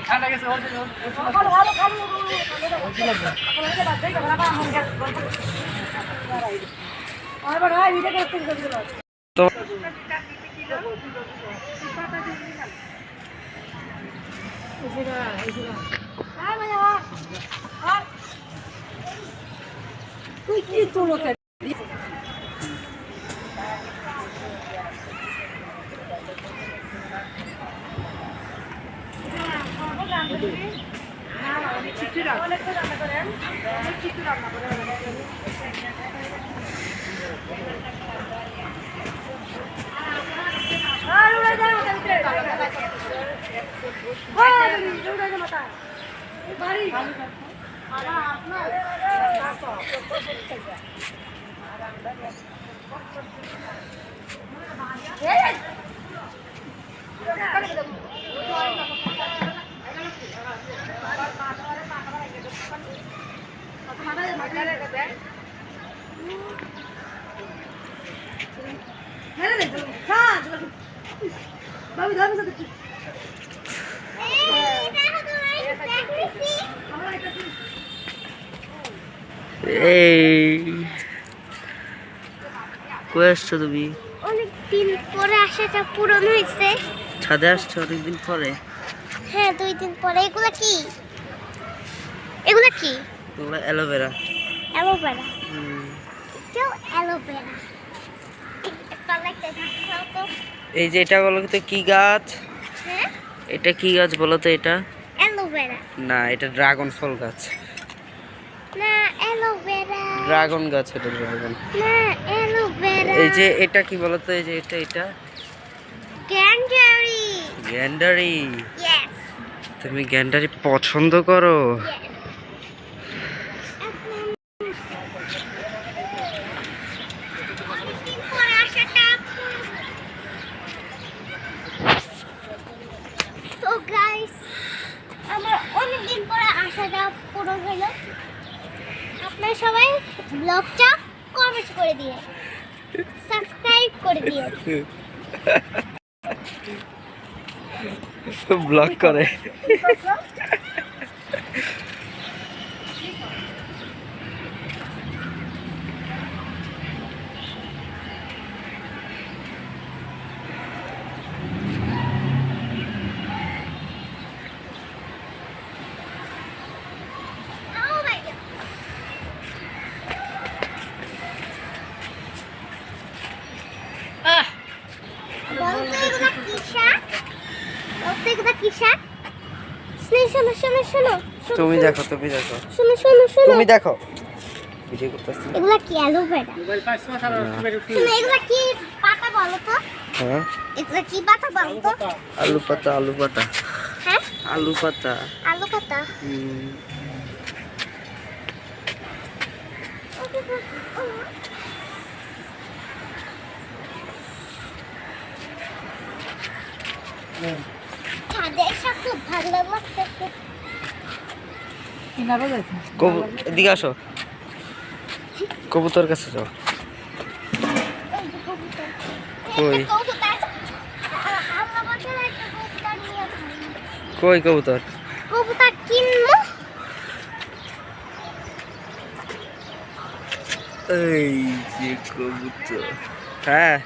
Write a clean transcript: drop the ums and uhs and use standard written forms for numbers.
ঠান্ডা গেছে তুই কি তোলো কই আসছো তুমি? অনেকদিন পরে আসাটা পূরণ হয়েছে। ছাদে আসছো অনেকদিন পরে? হ্যাঁ 2 দিন পরে। এগুলা কি? এগুলা কি? এগুলো অ্যালোভেরা। অ্যালোভেরা? এটাও অ্যালোভেরা। এই যে এটা বলো তো কি গাছ? হ্যাঁ এটা কি গাছ বলো তো? এটা অ্যালোভেরা না, এটা ড্রাগন ফল গাছ। না অ্যালোভেরা। ড্রাগন গাছ, এটা ড্রাগন না অ্যালোভেরা। এই যে এটা কি বলো তো? এই যে এটা গ্যান্ডারি। গ্যান্ডারি? ইয়েস। তুমি গ্যান্ডারি পছন্দ করো? তো গাইস আমার অনেকদিন পরে আসাটা পূরণ হলো। আপনারা সবাই ব্লগটা কমেন্ট করে দিয়ে সাবস্ক্রাইব করে দিয়ে ব্লগ করে। তুমি দেখো তুমি দেখো ভিডিও করতেছি। এগুলা কি অ্যালোভেরা? এগুলা কি পাতা বলো তো? হ্যাঁ এগুলা কি পাতা বলো তো? আলু পাতা। হ্যাঁ আলু পাতা। এদিকে আসো, কবুতর কাছে যাও। কই কবুতর? কিনবো। এই যে কবুতর। হ্যাঁ